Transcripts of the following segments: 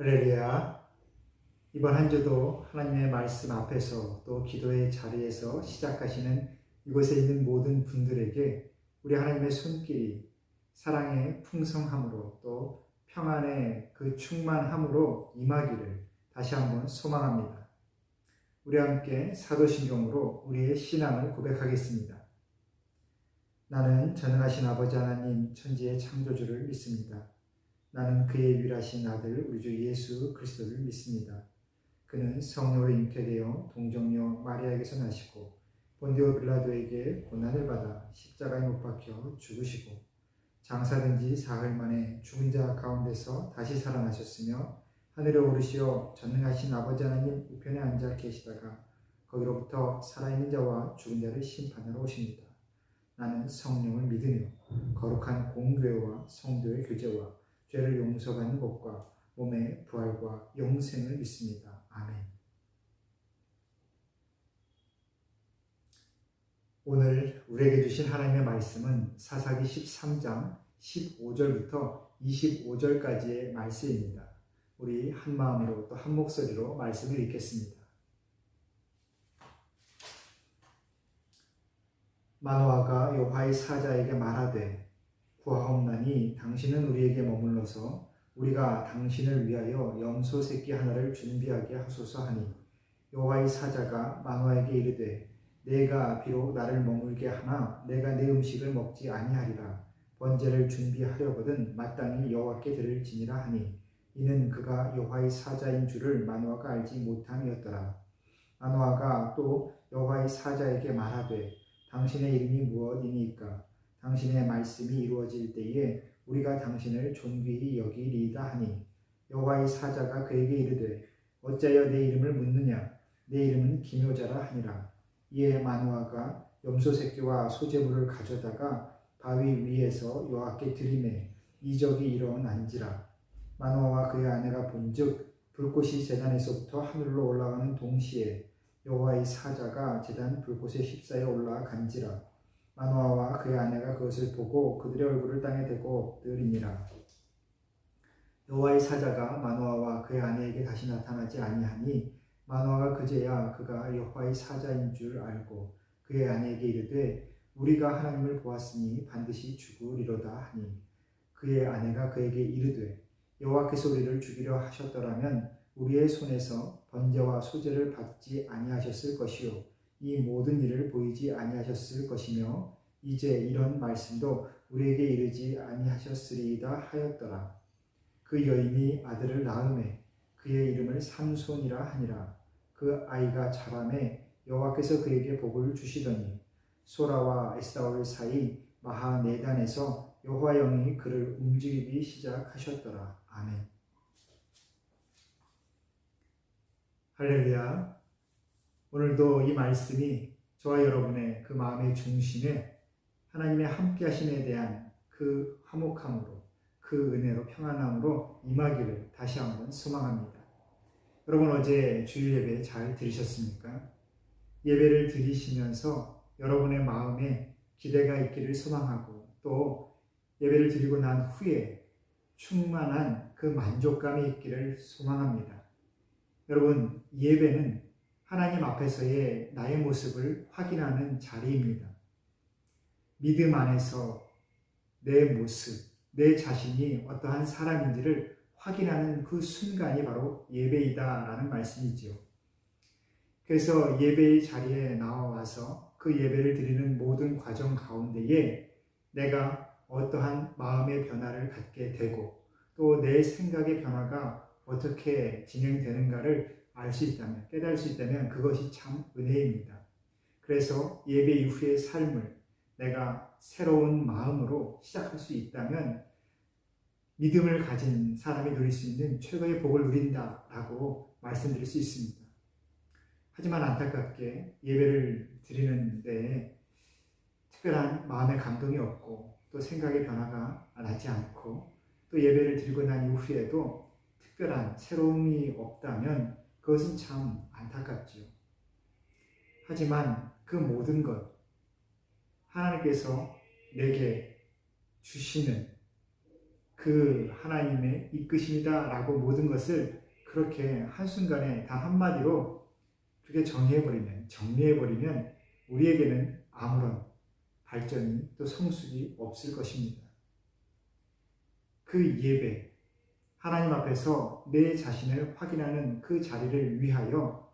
할렐루야. 이번 한 주도 하나님의 말씀 앞에서 또 기도의 자리에서 시작하시는 이곳에 있는 모든 분들에게 우리 하나님의 손길이 사랑의 풍성함으로 또 평안의 그 충만함으로 임하기를 다시 한번 소망합니다. 우리 함께 사도신경으로 우리의 신앙을 고백하겠습니다. 나는 전능하신 아버지 하나님 천지의 창조주를 믿습니다. 나는 그의 유일하신 아들 우리 주 예수 그리스도를 믿습니다. 그는 성령으로 잉태되어 동정녀 마리아에게서 나시고 본디오 빌라도에게 고난을 받아 십자가에 못 박혀 죽으시고 장사된 지 사흘 만에 죽은 자 가운데서 다시 살아나셨으며 하늘에 오르시어 전능하신 아버지 하나님 우편에 앉아 계시다가 거기로부터 살아있는 자와 죽은 자를 심판하러 오십니다. 나는 성령을 믿으며 거룩한 공교회와 성도의 교제와 죄를 용서받는 것과 몸의 부활과 영생을 믿습니다. 아멘. 오늘 우리에게 주신 하나님의 말씀은 사사기 13장 15절부터 25절까지의 말씀입니다. 우리 한 마음으로 또 한 목소리로 말씀을 읽겠습니다. 마노아가 여호와의 사자에게 말하되 구하옵나니 당신은 우리에게 머물러서 우리가 당신을 위하여 염소 새끼 하나를 준비하게 하소서 하니 여호와의 사자가 마노아에게 이르되 내가 비록 나를 머물게 하나 내가 내 음식을 먹지 아니하리라. 번제를 준비하려거든 마땅히 여호와께 드릴지니라 하니 이는 그가 여호와의 사자인 줄을 마노아가 알지 못함이었더라. 마노아가 또 여호와의 사자에게 말하되 당신의 이름이 무엇이니까 당신의 말씀이 이루어질 때에 우리가 당신을 존귀히 여기리이다 하니 여호와의 사자가 그에게 이르되 어찌하여 내 이름을 묻느냐 내 이름은 기묘자라 하니라. 이에 마노아가 염소 새끼와 소제물을 가져다가 바위 위에서 여호와께 드리매 이적이 일어난지라. 마노아와 그의 아내가 본즉 불꽃이 제단에서부터 하늘로 올라가는 동시에 여호와의 사자가 제단 불꽃에 휩싸여 올라간지라. 마노아와 그의 아내가 그것을 보고 그들의 얼굴을 땅에 대고 엎드리니라. 여호와의 사자가 마노아와 그의 아내에게 다시 나타나지 아니하니 마노아가 그제야 그가 여호와의 사자인 줄 알고 그의 아내에게 이르되 우리가 하나님을 보았으니 반드시 죽으리로다 하니 그의 아내가 그에게 이르되 여호와께서 우리를 죽이려 하셨더라면 우리의 손에서 번제와 소제를 받지 아니하셨을 것이요 이 모든 일을 보이지 아니하셨을 것이며 이제 이런 말씀도 우리에게 이르지 아니하셨으리이다 하였더라. 그 여인이 아들을 낳음에 그의 이름을 삼손이라 하니라. 그 아이가 자라매 여호와께서 그에게 복을 주시더니 소라와 에스다올 사이 마하네단에서 여호와 영이 그를 움직이기 시작하셨더라. 아멘. 할렐루야. 오늘도 이 말씀이 저와 여러분의 그 마음의 중심에 하나님의 함께 하심에 대한 그 화목함으로 그 은혜로 평안함으로 임하기를 다시 한번 소망합니다. 여러분 어제 주일 예배 잘 들으셨습니까? 예배를 드리시면서 여러분의 마음에 기대가 있기를 소망하고 또 예배를 드리고 난 후에 충만한 그 만족감이 있기를 소망합니다. 여러분 예배는 하나님 앞에서의 나의 모습을 확인하는 자리입니다. 믿음 안에서 내 모습, 내 자신이 어떠한 사람인지를 확인하는 그 순간이 바로 예배이다라는 말씀이지요. 그래서 예배의 자리에 나와서 그 예배를 드리는 모든 과정 가운데에 내가 어떠한 마음의 변화를 갖게 되고 또 내 생각의 변화가 어떻게 진행되는가를 알 수 있다면, 깨달을 수 있다면 그것이 참 은혜입니다. 그래서 예배 이후의 삶을 내가 새로운 마음으로 시작할 수 있다면 믿음을 가진 사람이 누릴 수 있는 최고의 복을 누린다라고 말씀드릴 수 있습니다. 하지만 안타깝게 예배를 드리는 데에 특별한 마음의 감동이 없고 또 생각의 변화가 나지 않고 또 예배를 드리고 난 이후에도 특별한 새로움이 없다면 그것은 참 안타깝지요. 하지만 그 모든 것 하나님께서 내게 주시는 그 하나님의 이끄심이다라고 모든 것을 그렇게 한순간에 단 한마디로 그렇게 정리해버리면 우리에게는 아무런 발전이 또 성숙이 없을 것입니다. 그 예배, 하나님 앞에서 내 자신을 확인하는 그 자리를 위하여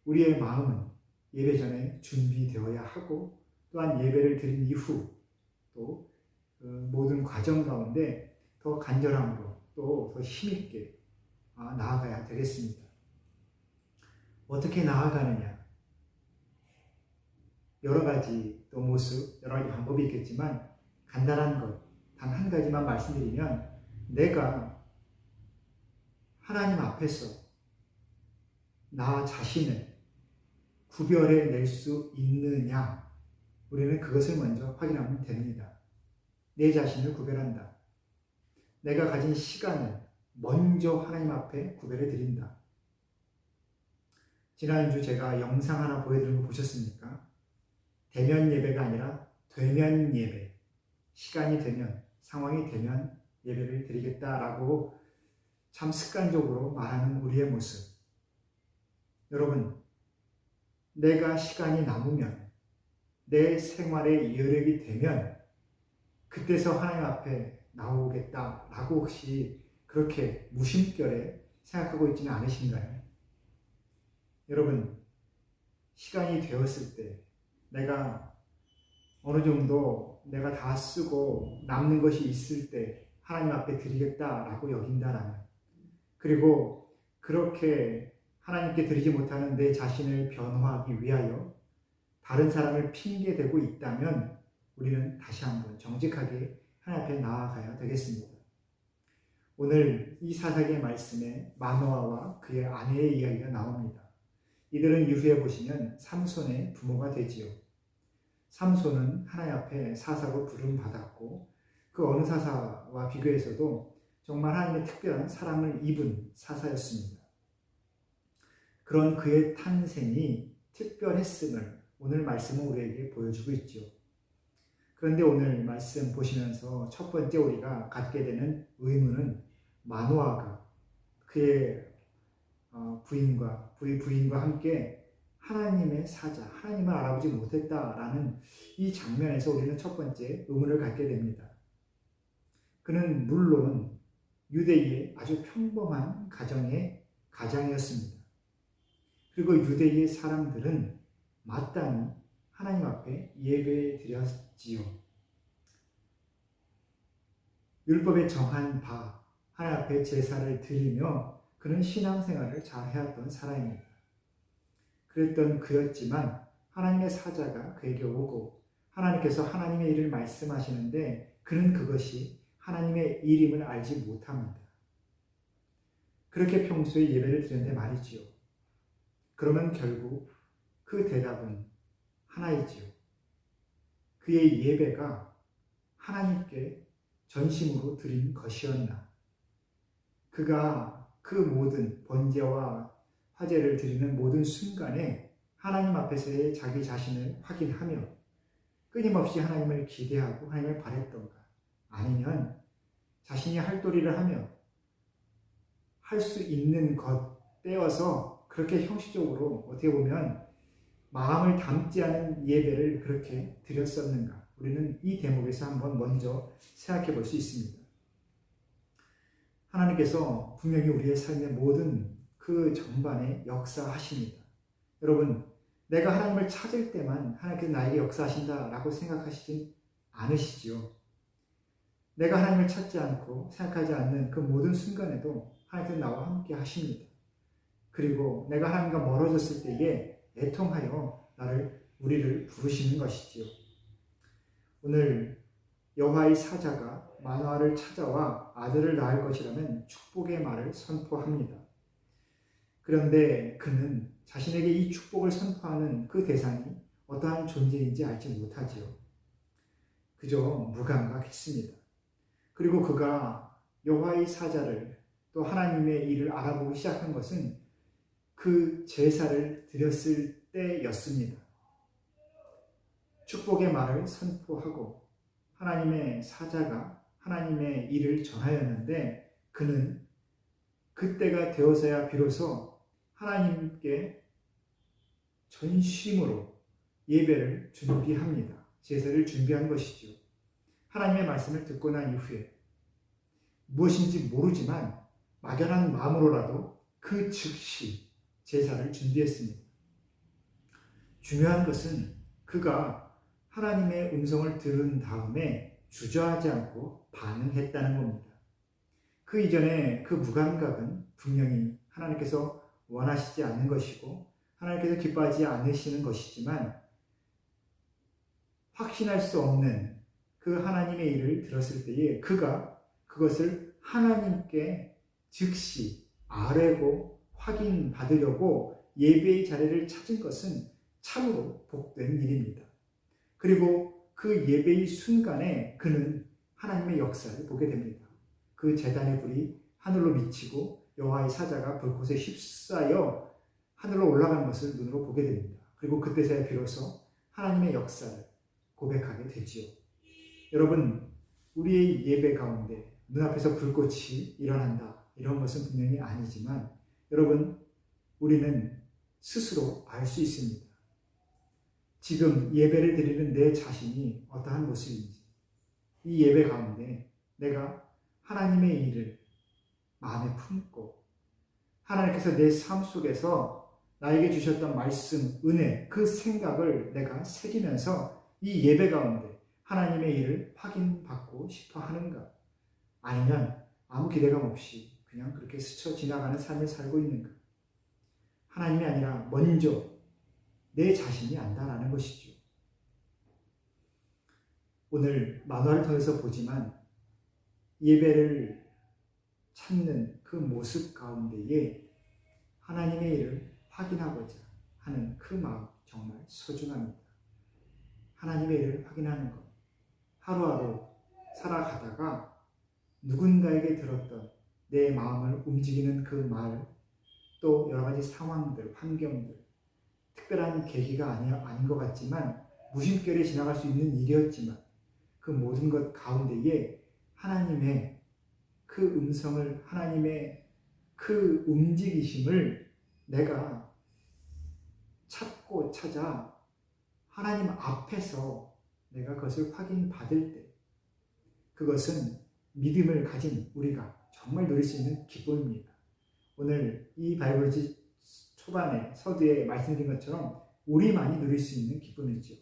우리의 마음은 예배 전에 준비되어야 하고, 또한 예배를 드린 이후 또 그 모든 과정 가운데 더 간절함으로 또 더 힘있게 나아가야 되겠습니다. 어떻게 나아가느냐? 여러 가지 또 모습, 여러 가지 방법이 있겠지만 간단한 것, 단 한 가지만 말씀드리면, 내가 하나님 앞에서 나 자신을 구별해 낼 수 있느냐, 우리는 그것을 먼저 확인하면 됩니다. 내 자신을 구별한다. 내가 가진 시간을 먼저 하나님 앞에 구별해 드린다. 지난주 제가 영상 하나 보여드린 거 보셨습니까? 대면 예배가 아니라 되면 예배. 시간이 되면, 상황이 되면 예배를 드리겠다라고 참 습관적으로 말하는 우리의 모습. 여러분, 내가 시간이 남으면, 내 생활의 여력이 되면 그때서 하나님 앞에 나오겠다라고 혹시 그렇게 무심결에 생각하고 있지는 않으신가요? 여러분, 시간이 되었을 때 내가 어느 정도 내가 다 쓰고 남는 것이 있을 때 하나님 앞에 드리겠다라고 여긴다라면, 그리고 그렇게 하나님께 드리지 못하는 내 자신을 변화하기 위하여 다른 사람을 핑계대고 있다면 우리는 다시 한번 정직하게 하나님 앞에 나아가야 되겠습니다. 오늘 이 사사기의 말씀에 마노아와 그의 아내의 이야기가 나옵니다. 이들은 이후에 보시면 삼손의 부모가 되지요. 삼손은 하나님 앞에 사사로 부름받았고, 그 어느 사사와 비교해서도 정말 하나님의 특별한 사랑을 입은 사사였습니다. 그런 그의 탄생이 특별했음을 오늘 말씀은 우리에게 보여주고 있죠. 그런데 오늘 말씀 보시면서 첫 번째 우리가 갖게 되는 의문은, 마노아가 그의 부인과 함께 하나님의 사자, 하나님을 알아보지 못했다라는 이 장면에서 우리는 첫 번째 의문을 갖게 됩니다. 그는 물론 유대인의 아주 평범한 가정의 가장이었습니다. 그리고 유대인의 사람들은 마땅히 하나님 앞에 예배드렸지요. 율법에 정한 바 하나님 앞에 제사를 드리며 그는 신앙생활을 잘 해왔던 사람입니다. 그랬던 그였지만 하나님의 사자가 그에게 오고 하나님께서 하나님의 일을 말씀하시는데 그는 그것이 하나님의 일임을 알지 못합니다. 그렇게 평소에 예배를 드렸는데 말이지요. 그러면 결국 그 대답은 하나이지요. 그의 예배가 하나님께 전심으로 드린 것이었나. 그가 그 모든 번제와 화제를 드리는 모든 순간에 하나님 앞에서의 자기 자신을 확인하며 끊임없이 하나님을 기대하고 하나님을 바랬던가, 아니면 자신이 할 도리를 하며 할 수 있는 것 떼어서 그렇게 형식적으로 어떻게 보면 마음을 담지 않은 예배를 그렇게 드렸었는가, 우리는 이 대목에서 한번 먼저 생각해 볼 수 있습니다. 하나님께서 분명히 우리의 삶의 모든 그 전반에 역사하십니다. 여러분, 내가 하나님을 찾을 때만 하나님께서 나에게 역사하신다라고 생각하시진 않으시지요. 내가 하나님을 찾지 않고 생각하지 않는 그 모든 순간에도 하나님께서 나와 함께 하십니다. 그리고 내가 하나님과 멀어졌을 때에 애통하여 우리를 부르시는 것이지요. 오늘 여호와의 사자가 마노아를 찾아와 아들을 낳을 것이라면 축복의 말을 선포합니다. 그런데 그는 자신에게 이 축복을 선포하는 그 대상이 어떠한 존재인지 알지 못하지요. 그저 무감각했습니다. 그리고 그가 여호와의 사자를 또 하나님의 일을 알아보기 시작한 것은 그 제사를 드렸을 때였습니다. 축복의 말을 선포하고 하나님의 사자가 하나님의 일을 전하였는데 그는 그때가 되어서야 비로소 하나님께 전심으로 예배를 준비합니다. 제사를 준비한 것이죠. 하나님의 말씀을 듣고 난 이후에 무엇인지 모르지만 막연한 마음으로라도 그 즉시 제사를 준비했습니다. 중요한 것은 그가 하나님의 음성을 들은 다음에 주저하지 않고 반응했다는 겁니다. 그 이전에 그 무감각은 분명히 하나님께서 원하시지 않는 것이고 하나님께서 기뻐하지 않으시는 것이지만 확신할 수 없는 그 하나님의 일을 들었을 때에 그가 그것을 하나님께 즉시 아뢰고 확인받으려고 예배의 자리를 찾은 것은 참으로 복된 일입니다. 그리고 그 예배의 순간에 그는 하나님의 역사를 보게 됩니다. 그 제단의 불이 하늘로 미치고 여호와의 사자가 불꽃에 휩싸여 하늘로 올라가는 것을 눈으로 보게 됩니다. 그리고 그때서야 비로소 하나님의 역사를 고백하게 되지요. 여러분, 우리의 예배 가운데 눈앞에서 불꽃이 일어난다 이런 것은 분명히 아니지만 여러분, 우리는 스스로 알 수 있습니다. 지금 예배를 드리는 내 자신이 어떠한 모습인지, 이 예배 가운데 내가 하나님의 일을 마음에 품고 하나님께서 내 삶 속에서 나에게 주셨던 말씀, 은혜, 그 생각을 내가 새기면서 이 예배 가운데 하나님의 일을 확인받고 싶어 하는가? 아니면 아무 기대감 없이 그냥 그렇게 스쳐 지나가는 삶을 살고 있는가? 하나님이 아니라 먼저 내 자신이 안다라는 것이죠. 오늘 만화를 통해서 보지만 예배를 찾는 그 모습 가운데에 하나님의 일을 확인하고자 하는 그 마음 정말 소중합니다. 하나님의 일을 확인하는 것. 하루하루 살아가다가 누군가에게 들었던 내 마음을 움직이는 그 말, 또 여러 가지 상황들, 환경들, 특별한 계기가 아닌 것 같지만 무심결에 지나갈 수 있는 일이었지만 그 모든 것 가운데에 하나님의 그 음성을, 하나님의 그 움직이심을 내가 찾고 찾아 하나님 앞에서 내가 그것을 확인받을 때 그것은 믿음을 가진 우리가 정말 누릴 수 있는 기쁨입니다. 오늘 이 바이블지 초반에 서두에 말씀드린 것처럼 우리만이 누릴 수 있는 기쁨이죠.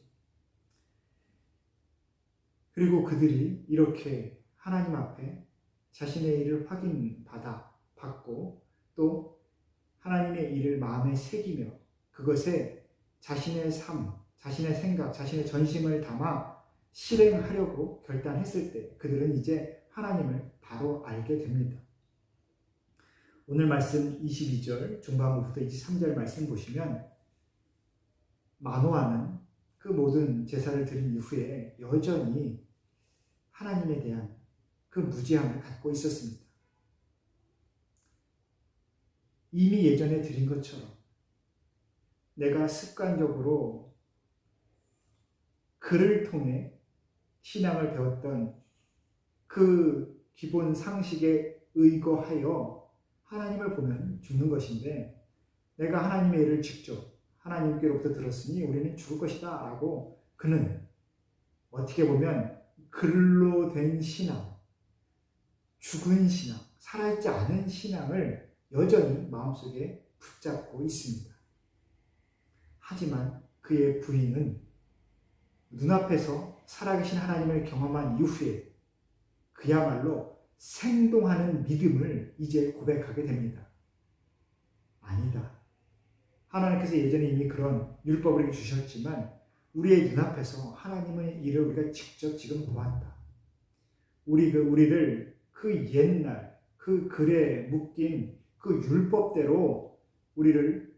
그리고 그들이 이렇게 하나님 앞에 자신의 일을 받고 또 하나님의 일을 마음에 새기며 그것에 자신의 삶, 자신의 생각, 자신의 전심을 담아 실행하려고 결단했을 때 그들은 이제 하나님을 바로 알게 됩니다. 오늘 말씀 22절 중반부부터 23절 말씀 보시면 마노아는 그 모든 제사를 드린 이후에 여전히 하나님에 대한 그 무지함을 갖고 있었습니다. 이미 예전에 드린 것처럼 내가 습관적으로 글을 통해 신앙을 배웠던 그 기본 상식에 의거하여 하나님을 보면 죽는 것인데 내가 하나님의 일을 직접 하나님께로부터 들었으니 우리는 죽을 것이다 라고 그는 어떻게 보면 글로 된 신앙, 죽은 신앙, 살아있지 않은 신앙을 여전히 마음속에 붙잡고 있습니다. 하지만 그의 부인은 눈앞에서 살아계신 하나님을 경험한 이후에 그야말로 생동하는 믿음을 이제 고백하게 됩니다. 아니다. 하나님께서 예전에 이미 그런 율법을 우리에게 주셨지만 우리의 눈앞에서 하나님의 일을 우리가 직접 지금 보았다. 우리를 그 옛날 그 글에 묶인 그 율법대로 우리를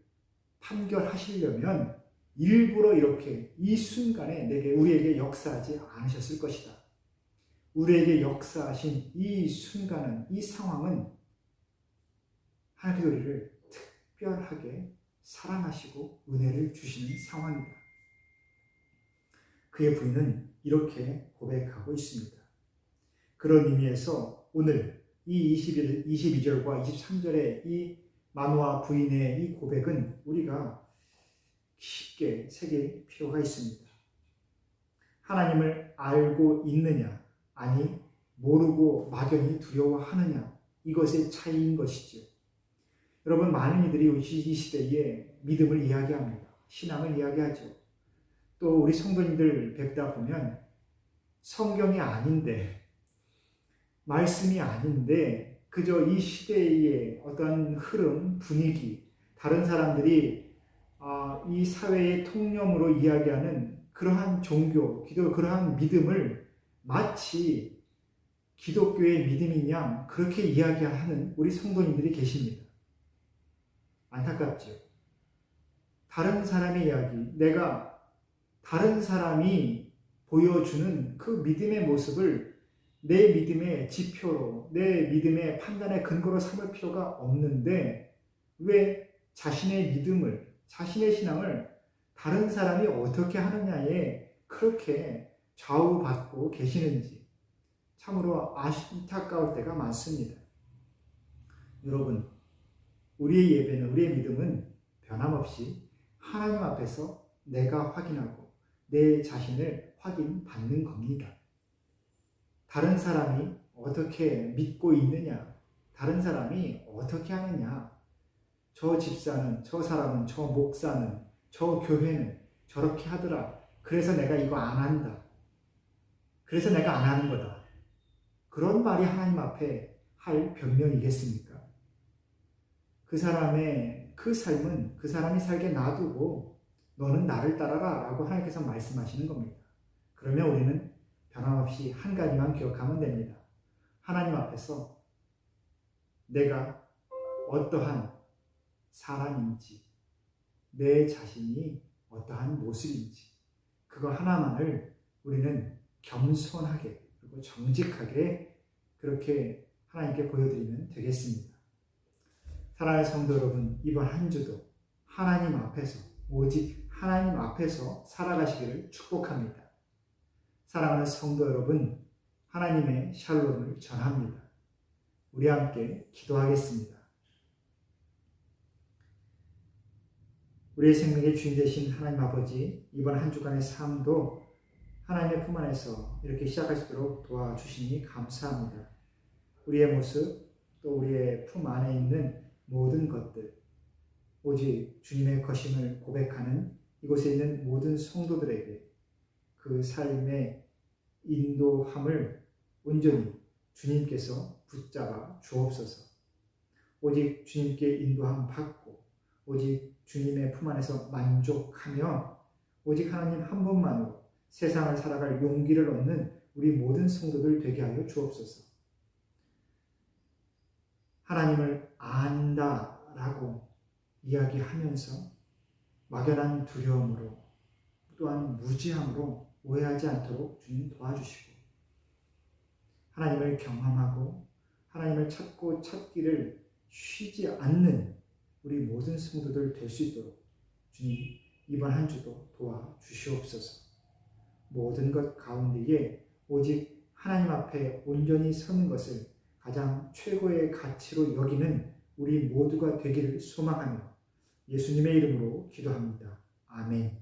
판결하시려면 일부러 이렇게 이 순간에 우리에게 역사하지 않으셨을 것이다. 우리에게 역사하신 이 순간은, 이 상황은 하나님께서 우리를 특별하게 사랑하시고 은혜를 주시는 상황이다. 그의 부인은 이렇게 고백하고 있습니다. 그런 의미에서 오늘 이 22절과 23절의 이 마노아 부인의 이 고백은 우리가 깊게 새길 필요가 있습니다. 하나님을 알고 있느냐, 아니 모르고 막연히 두려워하느냐, 이것의 차이인 것이죠. 여러분, 많은 이들이 이 시대에 믿음을 이야기합니다. 신앙을 이야기하죠. 또 우리 성도님들 뵙다 보면 성경이 아닌데, 말씀이 아닌데 그저 이 시대의 어떤 흐름, 분위기, 다른 사람들이 이 사회의 통념으로 이야기하는 그러한 종교, 그러한 믿음을 마치 기독교의 믿음인 양 그렇게 이야기하는 우리 성도님들이 계십니다. 안타깝죠. 다른 사람의 이야기, 내가 다른 사람이 보여주는 그 믿음의 모습을 내 믿음의 지표로, 내 믿음의 판단의 근거로 삼을 필요가 없는데 왜 자신의 믿음을, 자신의 신앙을 다른 사람이 어떻게 하느냐에 그렇게 좌우받고 계시는지 참으로 안타까울 때가 많습니다. 여러분, 우리의 예배는, 우리의 믿음은 변함없이 하나님 앞에서 내가 확인하고 내 자신을 확인받는 겁니다. 다른 사람이 어떻게 믿고 있느냐, 다른 사람이 어떻게 하느냐, 저 집사는, 저 사람은, 저 목사는, 저 교회는 저렇게 하더라, 그래서 내가 이거 안 한다, 그래서 내가 안 하는 거다, 그런 말이 하나님 앞에 할 변명이겠습니까? 그 사람의 그 삶은 그 사람이 살게 놔두고 너는 나를 따라라 라고 하나님께서 말씀하시는 겁니다. 그러면 우리는 변함없이 한 가지만 기억하면 됩니다. 하나님 앞에서 내가 어떠한 사람인지, 내 자신이 어떠한 모습인지, 그거 하나만을 우리는 겸손하게 그리고 정직하게 그렇게 하나님께 보여드리면 되겠습니다. 사랑하는 성도 여러분, 이번 한 주도 하나님 앞에서, 오직 하나님 앞에서 살아가시기를 축복합니다. 사랑하는 성도 여러분, 하나님의 샬롬을 전합니다. 우리 함께 기도하겠습니다. 우리의 생명의 주인 되신 하나님 아버지, 이번 한 주간의 삶도 하나님의 품 안에서 이렇게 시작할 수 있도록 도와주시니 감사합니다. 우리의 모습, 또 우리의 품 안에 있는 모든 것들, 오직 주님의 것임을 고백하는 이곳에 있는 모든 성도들에게 그 삶의 인도함을 온전히 주님께서 붙잡아 주옵소서. 오직 주님께 인도함 받고 오직 주님의 품 안에서 만족하며 오직 하나님 한 분만으로 세상을 살아갈 용기를 얻는 우리 모든 성도들 되게 하여 주옵소서. 하나님을 안다라고 이야기하면서 막연한 두려움으로 또한 무지함으로 오해하지 않도록 주님 도와주시고, 하나님을 경험하고 하나님을 찾고 찾기를 쉬지 않는 우리 모든 성도들 될 수 있도록 주님 이번 한 주도 도와주시옵소서. 모든 것 가운데에 오직 하나님 앞에 온전히 서는 것을 가장 최고의 가치로 여기는 우리 모두가 되기를 소망하며 예수님의 이름으로 기도합니다. 아멘.